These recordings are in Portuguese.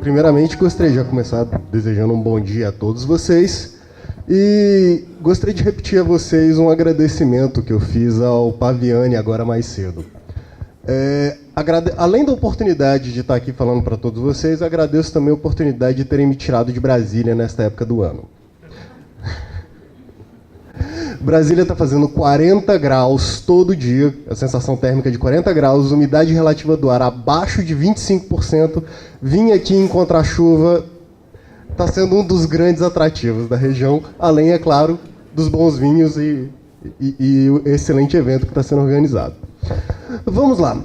Primeiramente, gostaria de começar desejando um bom dia a todos vocês e gostaria de repetir a vocês um agradecimento que eu fiz ao Paviani agora mais cedo. Além da oportunidade de estar aqui falando para todos vocês, agradeço também a oportunidade de terem me tirado de Brasília nesta época do ano. Brasília está fazendo 40 graus todo dia, a sensação térmica de 40 graus, umidade relativa do ar abaixo de 25%. Vim aqui encontrar chuva, está sendo um dos grandes atrativos da região, além, é claro, dos bons vinhos e o excelente evento que está sendo organizado. Vamos lá.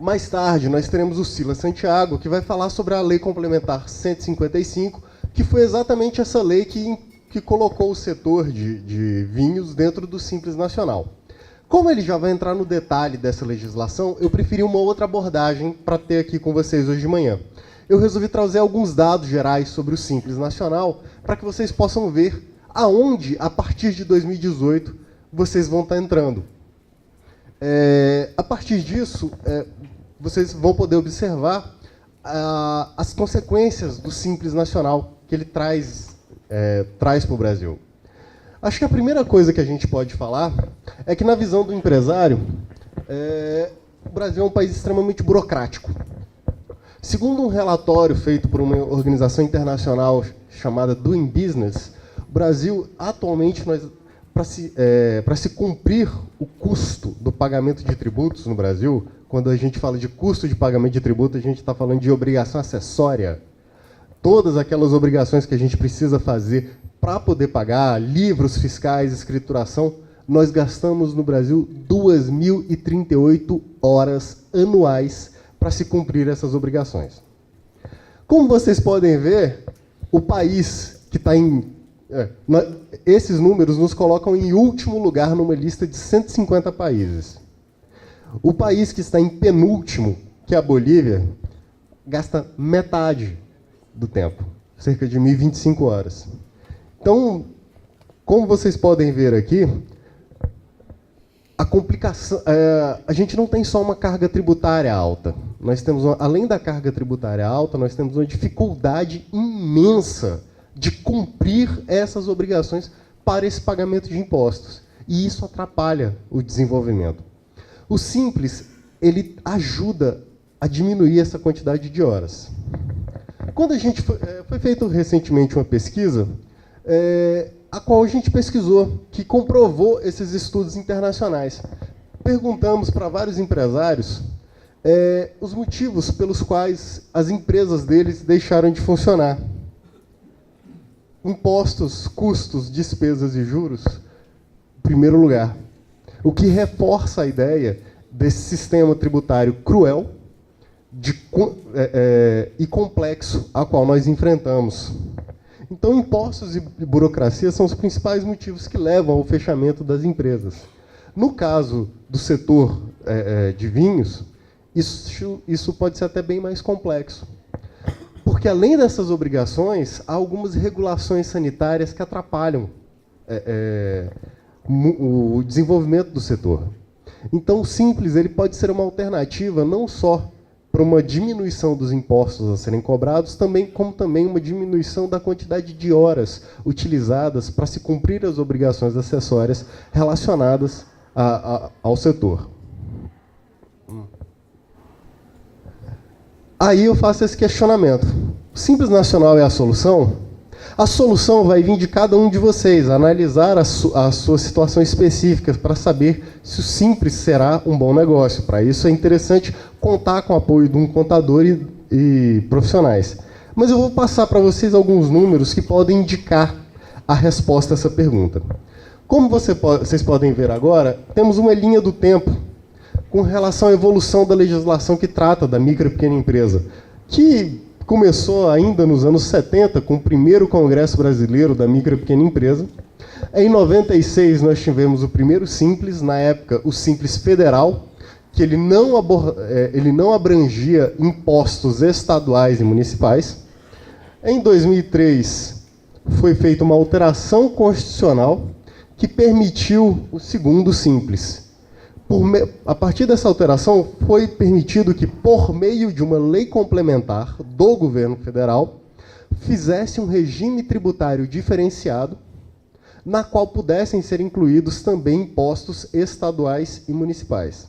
Mais tarde, nós teremos o Silas Santiago, que vai falar sobre a Lei Complementar 155, que foi exatamente essa lei que colocou o setor de vinhos dentro do Simples Nacional. Como ele já vai entrar no detalhe dessa legislação, eu preferi uma outra abordagem para ter aqui com vocês hoje de manhã. Eu resolvi trazer alguns dados gerais sobre o Simples Nacional para que vocês possam ver aonde, a partir de 2018, vocês vão estar entrando. A partir disso, vocês vão poder observar as consequências do Simples Nacional que ele traz para o Brasil. Acho que a primeira coisa que a gente pode falar é que, na visão do empresário, o Brasil é um país extremamente burocrático. Segundo um relatório feito por uma organização internacional chamada Doing Business, o Brasil, atualmente, para se cumprir o custo do pagamento de tributos no Brasil, quando a gente fala de custo de pagamento de tributo, a gente está falando de obrigação acessória. Todas aquelas obrigações que a gente precisa fazer para poder pagar, livros fiscais, escrituração, nós gastamos no Brasil 2.038 horas anuais para se cumprir essas obrigações. Como vocês podem ver, o país que está esses números nos colocam em último lugar numa lista de 150 países. O país que está em penúltimo, que é a Bolívia, gasta metade do tempo, cerca de 1.025 horas. Então, como vocês podem ver aqui, a complicação, a gente não tem só uma carga tributária alta. Nós temos, além da carga tributária alta, nós temos uma dificuldade imensa de cumprir essas obrigações para esse pagamento de impostos. E isso atrapalha o desenvolvimento. O Simples, ele ajuda a diminuir essa quantidade de horas. Quando a gente foi feita recentemente uma pesquisa, a qual a gente pesquisou, que comprovou esses estudos internacionais. Perguntamos para vários empresários os motivos pelos quais as empresas deles deixaram de funcionar. Impostos, custos, despesas e juros, em primeiro lugar. O que reforça a ideia desse sistema tributário cruel e complexo a qual nós enfrentamos. Então, impostos e burocracia são os principais motivos que levam ao fechamento das empresas. No caso do setor de vinhos, isso pode ser até bem mais complexo. Porque, além dessas obrigações, há algumas regulações sanitárias que atrapalham o desenvolvimento do setor. Então, o Simples ele pode ser uma alternativa não só para uma diminuição dos impostos a serem cobrados, como também uma diminuição da quantidade de horas utilizadas para se cumprir as obrigações acessórias relacionadas ao setor. Aí eu faço esse questionamento. O Simples Nacional é a solução? A solução vai vir de cada um de vocês, analisar a sua situação específica para saber se o Simples será um bom negócio. Para isso é interessante contar com o apoio de um contador e profissionais. Mas eu vou passar para vocês alguns números que podem indicar a resposta a essa pergunta. Como vocês podem ver agora, temos uma linha do tempo com relação à evolução da legislação que trata da micro e pequena empresa, que começou ainda nos anos 70, com o primeiro Congresso Brasileiro da Micro e Pequena Empresa. Em 96, nós tivemos o primeiro Simples, na época, o Simples Federal, que ele não abrangia impostos estaduais e municipais. Em 2003, foi feita uma alteração constitucional que permitiu o segundo Simples. A partir dessa alteração, foi permitido que, por meio de uma lei complementar do governo federal, fizesse um regime tributário diferenciado, na qual pudessem ser incluídos também impostos estaduais e municipais.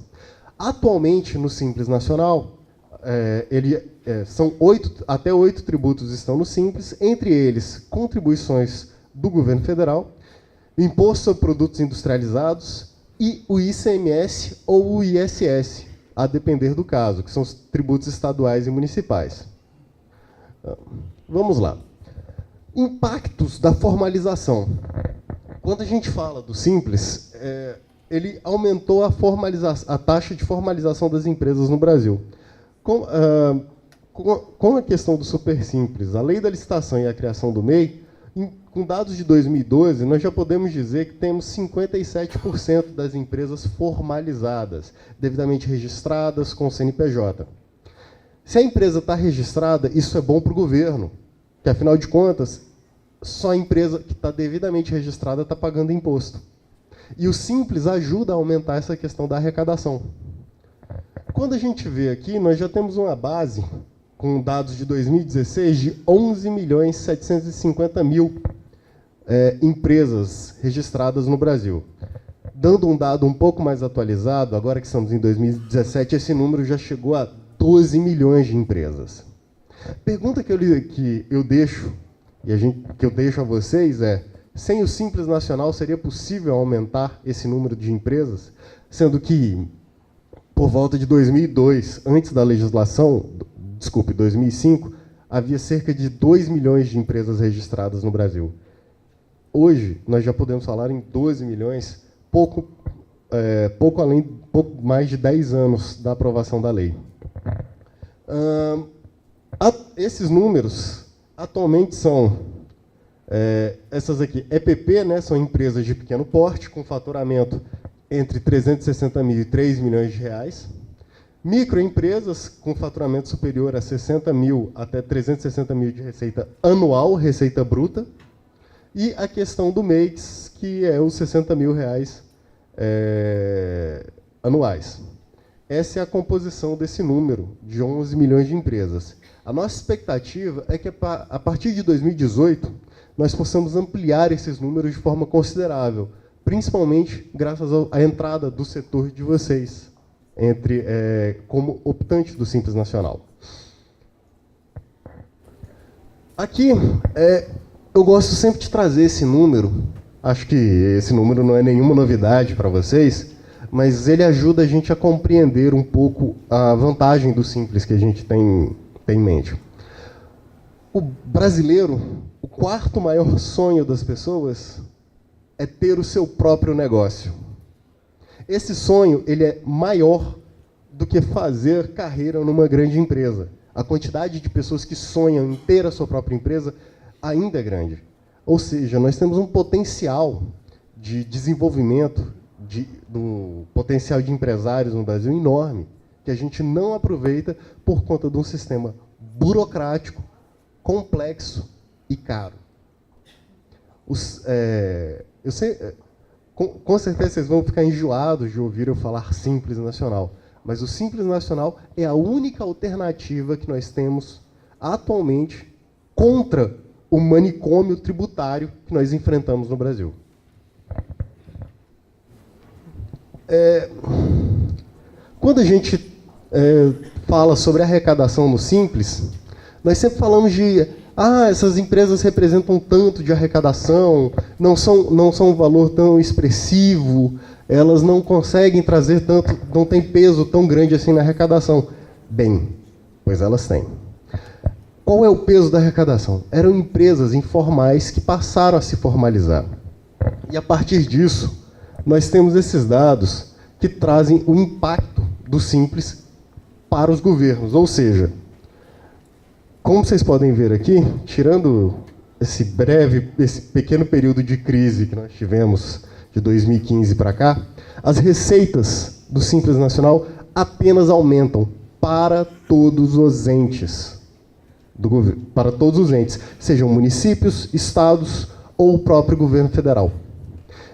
Atualmente, no Simples Nacional, até 8 tributos estão no Simples, entre eles contribuições do governo federal, imposto sobre produtos industrializados e o ICMS ou o ISS, a depender do caso, que são os tributos estaduais e municipais. Vamos lá. Impactos da formalização. Quando a gente fala do Simples, ele aumentou a taxa de formalização das empresas no Brasil. Com a questão do Super Simples, a lei da licitação e a criação do MEI, com dados de 2012, nós já podemos dizer que temos 57% das empresas formalizadas, devidamente registradas com o CNPJ. Se a empresa está registrada, isso é bom para o governo, que, afinal de contas, só a empresa que está devidamente registrada está pagando imposto. E o Simples ajuda a aumentar essa questão da arrecadação. Quando a gente vê aqui, nós já temos uma base, com dados de 2016, de 11.750.000 empresas registradas no Brasil. Dando um dado um pouco mais atualizado, agora que estamos em 2017, esse número já chegou a 12 milhões de empresas. Pergunta que eu deixo a vocês é: sem o Simples Nacional seria possível aumentar esse número de empresas? Sendo que, por volta de 2002, antes da legislação, 2005, havia cerca de 2 milhões de empresas registradas no Brasil. Hoje, nós já podemos falar em 12 milhões, pouco mais de 10 anos da aprovação da lei. Esses números, atualmente, são essas aqui. EPP, né, são empresas de pequeno porte, com faturamento entre 360 mil e 3 milhões de reais. Microempresas com faturamento superior a 60 mil até 360 mil de receita anual, receita bruta. E a questão do MEIs, que é os 60 mil reais anuais. Essa é a composição desse número, de 11 milhões de empresas. A nossa expectativa é que, a partir de 2018, nós possamos ampliar esses números de forma considerável, principalmente graças à entrada do setor de vocês, como optante do Simples Nacional. Aqui, eu gosto sempre de trazer esse número. Acho que esse número não é nenhuma novidade para vocês, mas ele ajuda a gente a compreender um pouco a vantagem do Simples que a gente tem em mente. O brasileiro, o quarto maior sonho das pessoas é ter o seu próprio negócio. Esse sonho ele é maior do que fazer carreira numa grande empresa. A quantidade de pessoas que sonham em ter a sua própria empresa ainda é grande. Ou seja, nós temos um potencial de desenvolvimento, do potencial de empresários no Brasil enorme, que a gente não aproveita por conta de um sistema burocrático, complexo e caro. Com certeza vocês vão ficar enjoados de ouvir eu falar Simples Nacional, mas o Simples Nacional é a única alternativa que nós temos atualmente contra o manicômio tributário que nós enfrentamos no Brasil. Quando a gente fala sobre arrecadação no Simples, nós sempre falamos de essas empresas representam tanto de arrecadação, não são um valor tão expressivo, elas não conseguem trazer tanto, não tem peso tão grande assim na arrecadação. Bem, pois elas têm. Qual é o peso da arrecadação? Eram empresas informais que passaram a se formalizar. E, a partir disso, nós temos esses dados que trazem o impacto do Simples para os governos. Ou seja, como vocês podem ver aqui, tirando esse pequeno período de crise que nós tivemos de 2015 para cá, as receitas do Simples Nacional apenas aumentam para todos os entes do governo, para todos os entes, sejam municípios, estados ou o próprio governo federal.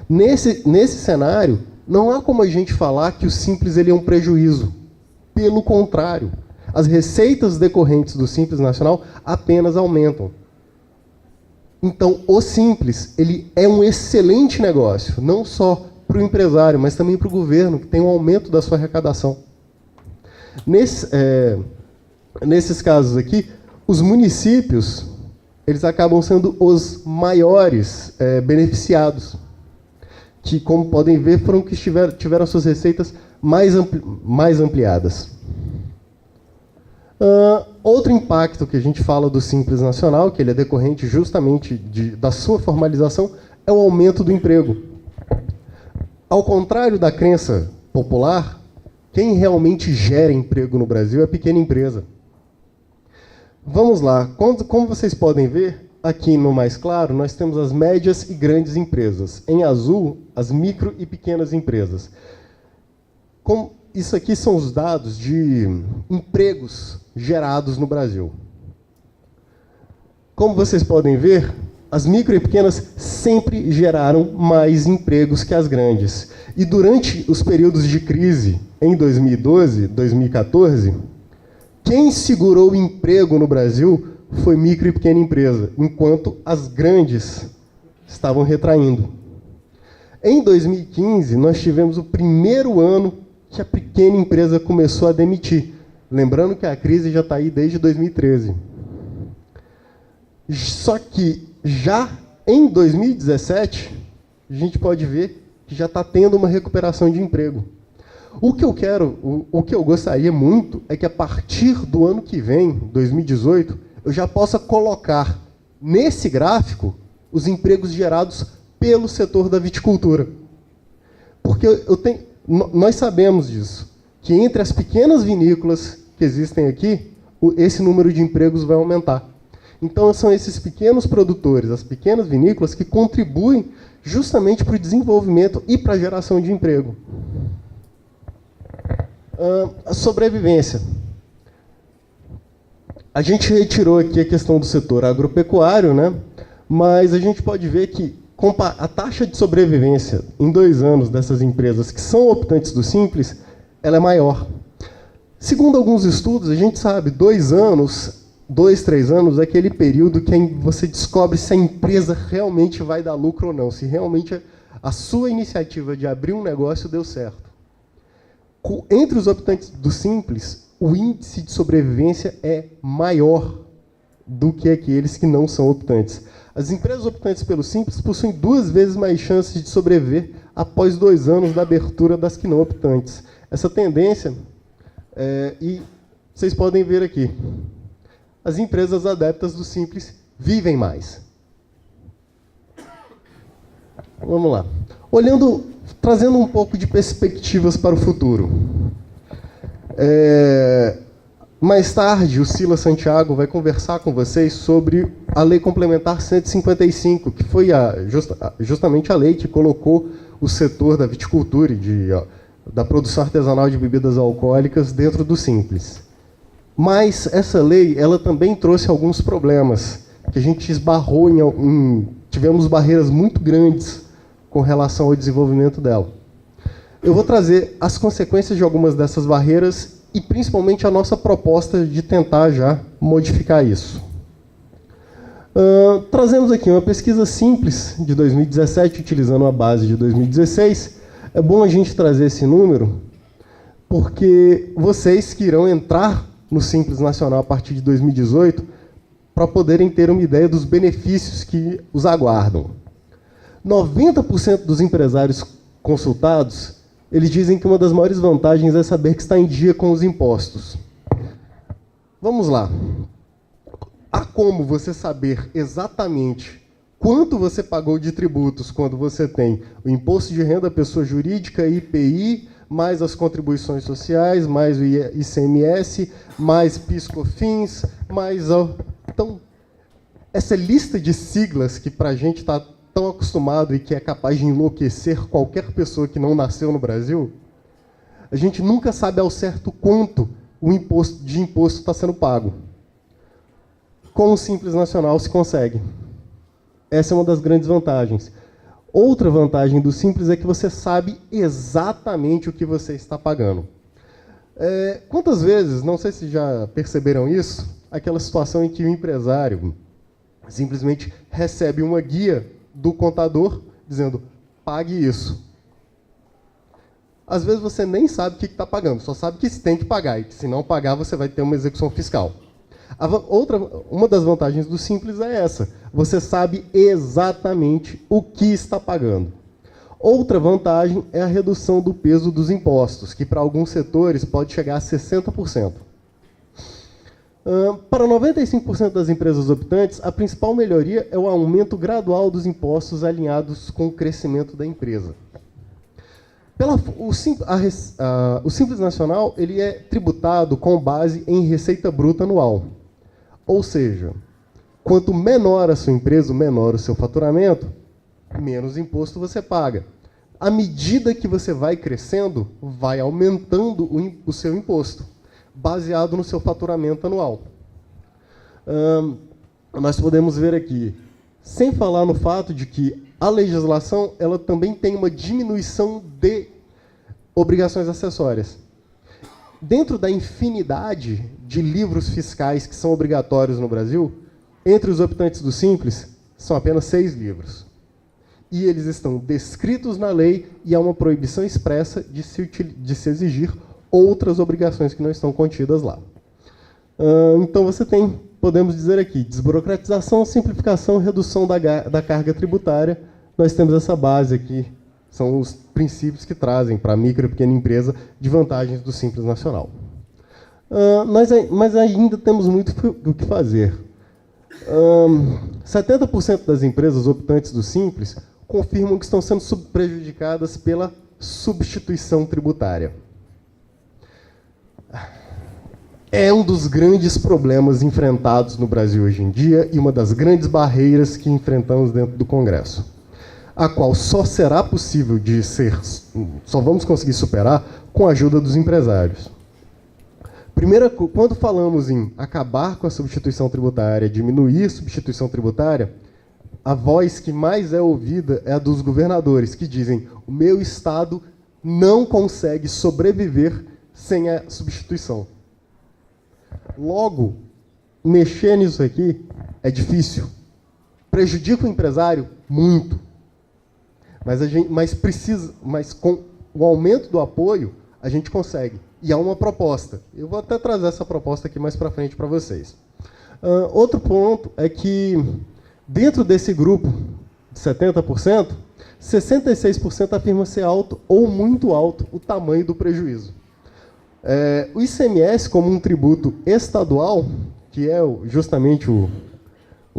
Nesse cenário, Não há como a gente falar que o Simples ele é um prejuízo. Pelo contrário, as receitas decorrentes do Simples Nacional apenas aumentam. Então, o Simples ele é um excelente negócio, não só para o empresário, mas também para o governo, que tem um aumento da sua arrecadação. Nesses casos aqui, os municípios eles acabam sendo os maiores beneficiados, que, como podem ver, foram que tiveram suas receitas mais ampliadas. Outro impacto que a gente fala do Simples Nacional, que ele é decorrente justamente da sua formalização, é o aumento do emprego. Ao contrário da crença popular, quem realmente gera emprego no Brasil é a pequena empresa. Vamos lá. Como vocês podem ver, aqui no mais claro, nós temos as médias e grandes empresas. Em azul, as micro e pequenas empresas. Isso aqui são os dados de empregos gerados no Brasil. Como vocês podem ver, as micro e pequenas sempre geraram mais empregos que as grandes. E durante os períodos de crise, em 2012, 2014, quem segurou o emprego no Brasil foi micro e pequena empresa, enquanto as grandes estavam retraindo. Em 2015, nós tivemos o primeiro ano que a pequena empresa começou a demitir. Lembrando que a crise já está aí desde 2013. Só que já em 2017, a gente pode ver que já está tendo uma recuperação de emprego. O que eu gostaria muito é que a partir do ano que vem, 2018, eu já possa colocar nesse gráfico os empregos gerados pelo setor da viticultura. Porque nós sabemos disso, que entre as pequenas vinícolas que existem aqui, esse número de empregos vai aumentar. Então, são esses pequenos produtores, as pequenas vinícolas, que contribuem justamente para o desenvolvimento e para a geração de emprego. A sobrevivência. A gente retirou aqui a questão do setor agropecuário, né? Mas a gente pode ver que a taxa de sobrevivência em 2 anos dessas empresas que são optantes do Simples, ela é maior. Segundo alguns estudos, a gente sabe, 2 anos, 2, 3 anos é aquele período que você descobre se a empresa realmente vai dar lucro ou não, se realmente a sua iniciativa de abrir um negócio deu certo. Entre os optantes do Simples, o índice de sobrevivência é maior do que aqueles que não são optantes. As empresas optantes pelo Simples possuem 2 vezes mais chances de sobreviver após 2 anos da abertura das que não optantes. Essa tendência, e vocês podem ver aqui, as empresas adeptas do Simples vivem mais. Vamos lá. Trazendo um pouco de perspectivas para o futuro. Mais tarde, o Silas Santiago vai conversar com vocês sobre a Lei Complementar 155, que foi justamente a lei que colocou o setor da viticultura e da produção artesanal de bebidas alcoólicas dentro do Simples. Mas essa lei ela também trouxe alguns problemas, que a gente esbarrou tivemos barreiras muito grandes com relação ao desenvolvimento dela. Eu vou trazer as consequências de algumas dessas barreiras e, principalmente, a nossa proposta de tentar já modificar isso. Trazemos aqui uma pesquisa simples de 2017, utilizando a base de 2016. É bom a gente trazer esse número, porque vocês que irão entrar no Simples Nacional a partir de 2018, para poderem ter uma ideia dos benefícios que os aguardam. 90% dos empresários consultados, eles dizem que uma das maiores vantagens é saber que está em dia com os impostos. Vamos lá. Há como você saber exatamente quanto você pagou de tributos quando você tem o imposto de renda da pessoa jurídica, IPI, mais as contribuições sociais, mais o ICMS, mais PIS/COFINS, mais... Então, essa lista de siglas que para a gente está tão acostumado e que é capaz de enlouquecer qualquer pessoa que não nasceu no Brasil, a gente nunca sabe ao certo quanto o imposto está sendo pago. Com o Simples Nacional se consegue. Essa é uma das grandes vantagens. Outra vantagem do Simples é que você sabe exatamente o que você está pagando. Quantas vezes, não sei se já perceberam isso, aquela situação em que o empresário simplesmente recebe uma guia do contador dizendo, pague isso. Às vezes você nem sabe o que está pagando, só sabe que você tem que pagar, e que se não pagar você vai ter uma execução fiscal. Uma das vantagens do Simples é essa, você sabe exatamente o que está pagando. Outra vantagem é a redução do peso dos impostos, que para alguns setores pode chegar a 60%. Para 95% das empresas optantes, a principal melhoria é o aumento gradual dos impostos alinhados com o crescimento da empresa. O Simples Nacional ele é tributado com base em receita bruta anual. Ou seja, quanto menor a sua empresa, menor o seu faturamento, menos imposto você paga. À medida que você vai crescendo, vai aumentando o seu imposto, baseado no seu faturamento anual. Nós podemos ver aqui, sem falar no fato de que a legislação ela também tem uma diminuição de obrigações acessórias. Dentro da infinidade de livros fiscais que são obrigatórios no Brasil, entre os optantes do Simples, são apenas 6 livros. E eles estão descritos na lei e há uma proibição expressa de se exigir outras obrigações que não estão contidas lá. Então você tem, podemos dizer aqui, desburocratização, simplificação, redução da carga tributária. Nós temos essa base aqui, são os princípios que trazem para a micro e pequena empresa de vantagens do Simples Nacional. Mas ainda temos muito o que fazer. 70% das empresas optantes do Simples confirmam que estão sendo prejudicadas pela substituição tributária. É um dos grandes problemas enfrentados no Brasil hoje em dia e uma das grandes barreiras que enfrentamos dentro do Congresso, a qual só será possível só vamos conseguir superar com a ajuda dos empresários. Primeiro, quando falamos em acabar com a substituição tributária, diminuir a substituição tributária, a voz que mais é ouvida é a dos governadores, que dizem: o meu estado não consegue sobreviver sem a substituição. Logo, mexer nisso aqui é difícil. Prejudica o empresário? Muito. Mas com o aumento do apoio, a gente consegue. E há uma proposta. Eu vou até trazer essa proposta aqui mais para frente para vocês. Outro ponto é que, dentro desse grupo de 70%, 66% afirma ser alto ou muito alto o tamanho do prejuízo. O ICMS, como um tributo estadual, que é justamente o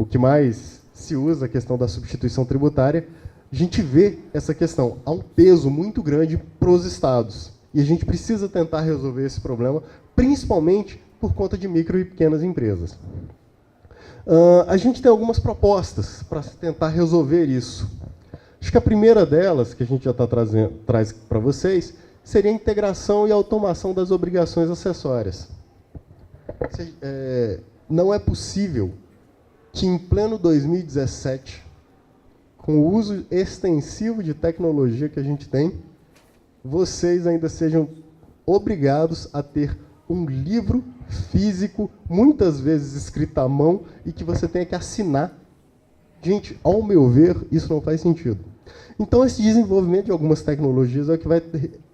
que mais se usa, a questão da substituição tributária, a gente vê essa questão. Há um peso muito grande para os estados. E a gente precisa tentar resolver esse problema, principalmente por conta de micro e pequenas empresas. A gente tem algumas propostas para tentar resolver isso. Acho que a primeira delas, que a gente já traz para vocês, seria a integração e automação das obrigações acessórias. Não é possível que, em pleno 2017, com o uso extensivo de tecnologia que a gente tem, vocês ainda sejam obrigados a ter um livro físico, muitas vezes escrito à mão, e que você tenha que assinar. Gente, ao meu ver, isso não faz sentido. Então, esse desenvolvimento de algumas tecnologias é o que vai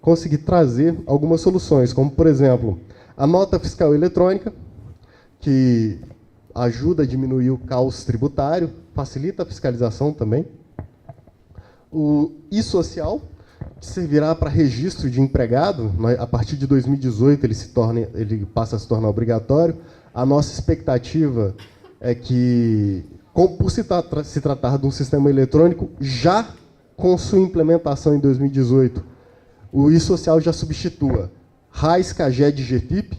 conseguir trazer algumas soluções, como, por exemplo, a nota fiscal eletrônica, que ajuda a diminuir o caos tributário, facilita a fiscalização também. O e-social, que servirá para registro de empregado. A partir de 2018 ele passa a se tornar obrigatório. A nossa expectativa é que, por se tratar de um sistema eletrônico, já com sua implementação em 2018, o e-social já substitua RAIS, CAGED e GFIP,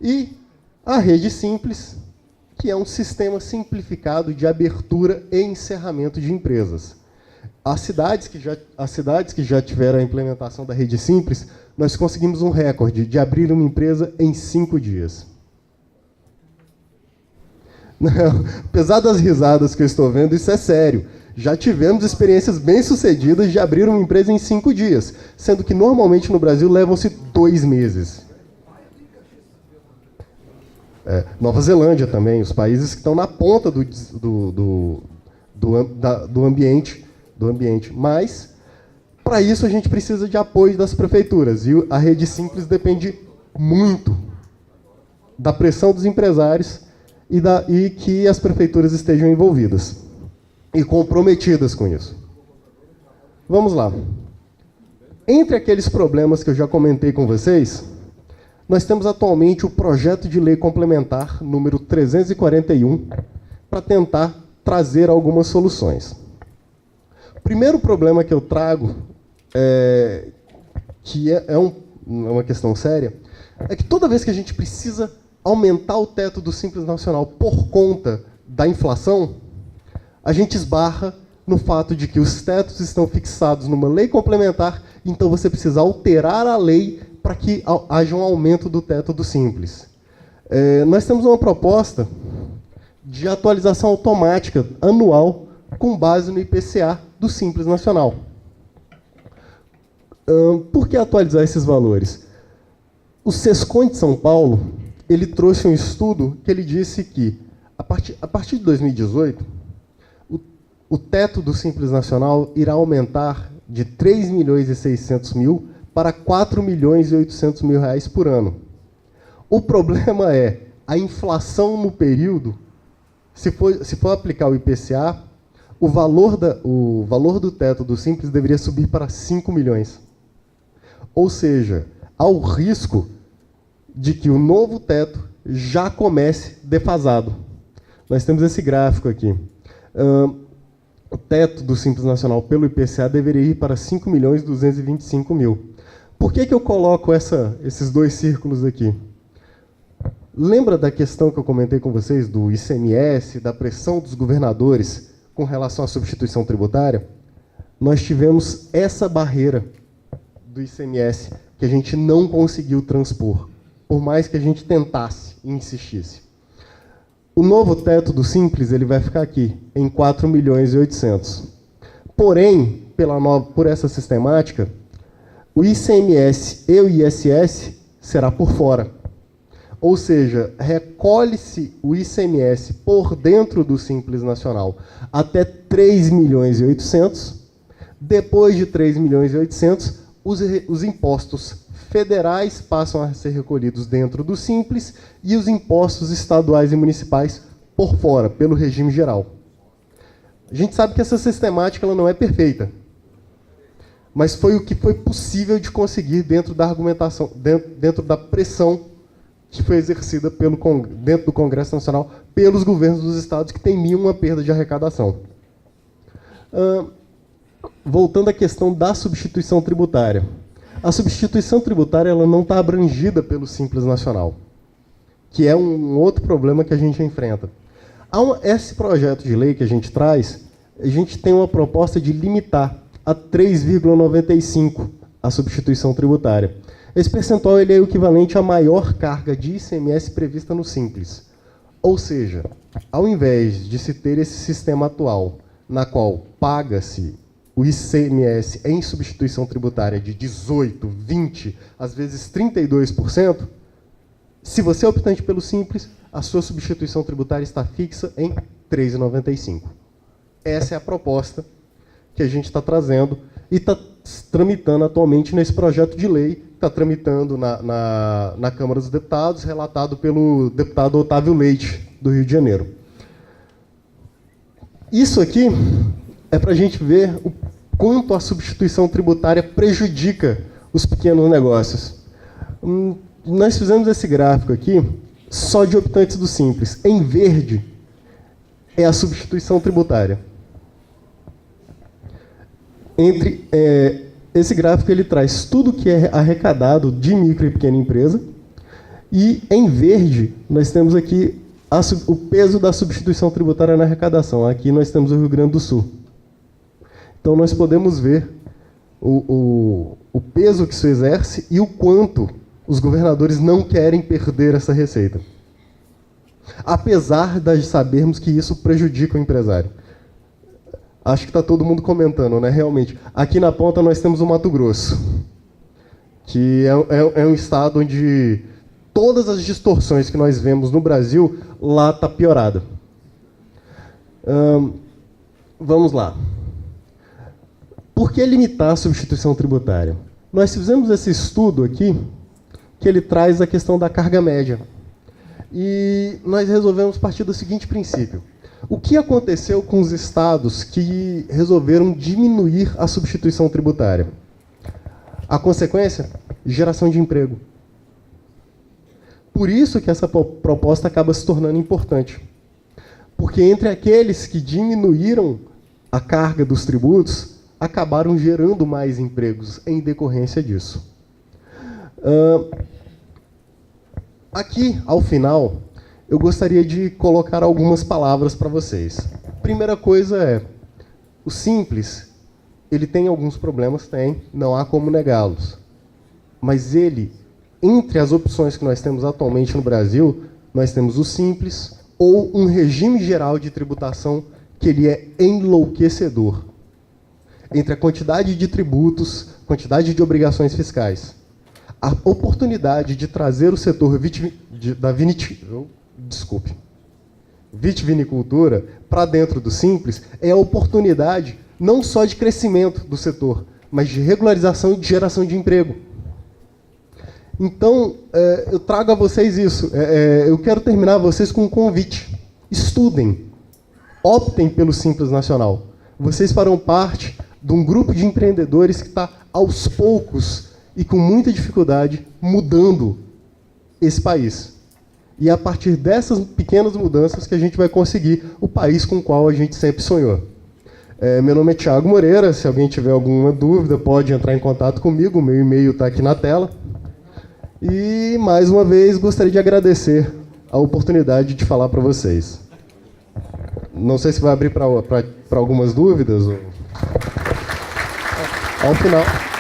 e a Rede Simples, que é um sistema simplificado de abertura e encerramento de empresas. As cidades que já tiveram a implementação da Rede Simples, nós conseguimos um recorde de abrir uma empresa em 5 dias. Não, apesar das risadas que eu estou vendo, isso é sério. Já tivemos experiências bem-sucedidas de abrir uma empresa em 5 dias, sendo que normalmente no Brasil levam-se 2 meses. Nova Zelândia também, os países que estão na ponta do ambiente. Mas, para isso, a gente precisa de apoio das prefeituras. E a Rede Simples depende muito da pressão dos empresários e que as prefeituras estejam envolvidas e comprometidas com isso. Vamos lá. Entre aqueles problemas que eu já comentei com vocês, nós temos atualmente o projeto de lei complementar número 341 para tentar trazer algumas soluções. O primeiro problema que eu trago, que é uma questão séria, é que toda vez que a gente precisa aumentar o teto do Simples Nacional por conta da inflação, a gente esbarra no fato de que os tetos estão fixados numa lei complementar, então você precisa alterar a lei para que haja um aumento do teto do Simples. Nós temos uma proposta de atualização automática anual com base no IPCA do Simples Nacional. Por que atualizar esses valores? O Sescom de São Paulo, ele trouxe um estudo que ele disse que, a partir de 2018, o teto do Simples Nacional irá aumentar de 3.600.000 para 4.800.000 reais por ano. O problema é a inflação no período. Se for aplicar o IPCA, o valor do teto do Simples deveria subir para 5 milhões. Ou seja, há o risco de que o novo teto já comece defasado. Nós temos esse gráfico aqui. O teto do Simples Nacional pelo IPCA deveria ir para 5.225.000. Por que eu coloco esses dois círculos aqui? Lembra da questão que eu comentei com vocês do ICMS, da pressão dos governadores com relação à substituição tributária? Nós tivemos essa barreira do ICMS que a gente não conseguiu transpor, por mais que a gente tentasse e insistisse. O novo teto do Simples ele vai ficar aqui, em 4.800.000. Porém, por essa sistemática, o ICMS e o ISS será por fora. Ou seja, recolhe-se o ICMS por dentro do Simples Nacional até 3.800.000. Depois de 3.800.000, os impostos federais passam a ser recolhidos dentro do Simples e os impostos estaduais e municipais por fora, pelo regime geral. A gente sabe que essa sistemática ela não é perfeita, mas foi o que foi possível de conseguir dentro da argumentação, dentro da pressão que foi exercida dentro do Congresso Nacional pelos governos dos estados que temiam uma perda de arrecadação. Voltando à questão da substituição tributária. A substituição tributária ela não está abrangida pelo Simples Nacional, que é um outro problema que a gente enfrenta. Esse projeto de lei que a gente traz, a gente tem uma proposta de limitar a 3,95 a substituição tributária. Esse percentual ele é o equivalente à maior carga de ICMS prevista no Simples. Ou seja, ao invés de se ter esse sistema atual, na qual paga-se o ICMS em substituição tributária de 18%, 20%, às vezes 32%, se você é optante pelo Simples, a sua substituição tributária está fixa em 3,95. Essa é a proposta que a gente está trazendo e está tramitando atualmente nesse projeto de lei, está tramitando na Câmara dos Deputados, relatado pelo deputado Otávio Leite, do Rio de Janeiro. Isso aqui é para a gente ver o quanto a substituição tributária prejudica os pequenos negócios. Nós fizemos esse gráfico aqui só de optantes do Simples. Em verde é a substituição tributária. Esse gráfico ele traz tudo que é arrecadado de micro e pequena empresa, e em verde nós temos aqui o peso da substituição tributária na arrecadação. Aqui nós temos o Rio Grande do Sul. Então nós podemos ver o peso que isso exerce e o quanto os governadores não querem perder essa receita, apesar de sabermos que isso prejudica o empresário. Acho que está todo mundo comentando, né? Realmente. Aqui na ponta nós temos o Mato Grosso, que é um estado onde todas as distorções que nós vemos no Brasil, lá está piorada. Vamos lá. Por que limitar a substituição tributária? Nós fizemos esse estudo aqui, que ele traz a questão da carga média. E nós resolvemos partir do seguinte princípio. O que aconteceu com os estados que resolveram diminuir a substituição tributária? A consequência? Geração de emprego. Por isso que essa proposta acaba se tornando importante. Porque entre aqueles que diminuíram a carga dos tributos, acabaram gerando mais empregos em decorrência disso. Aqui, ao final, eu gostaria de colocar algumas palavras para vocês. Primeira coisa é, o Simples, ele tem alguns problemas? Tem, não há como negá-los. Mas ele, entre as opções que nós temos atualmente no Brasil, nós temos o Simples ou um regime geral de tributação que ele é enlouquecedor. Entre a quantidade de tributos, quantidade de obrigações fiscais, a oportunidade de trazer o setor vitivinicultura para dentro do Simples é a oportunidade não só de crescimento do setor, mas de regularização e de geração de emprego. Então, eu trago a vocês isso. Eu quero terminar vocês com um convite. Estudem. Optem pelo Simples Nacional. Vocês farão parte de um grupo de empreendedores que está, aos poucos e com muita dificuldade, mudando esse país. E é a partir dessas pequenas mudanças que a gente vai conseguir o país com o qual a gente sempre sonhou. Meu nome é Thiago Moreira. Se alguém tiver alguma dúvida, pode entrar em contato comigo. O meu e-mail está aqui na tela. E, mais uma vez, gostaria de agradecer a oportunidade de falar para vocês. Não sei se vai abrir para algumas dúvidas. Ao final.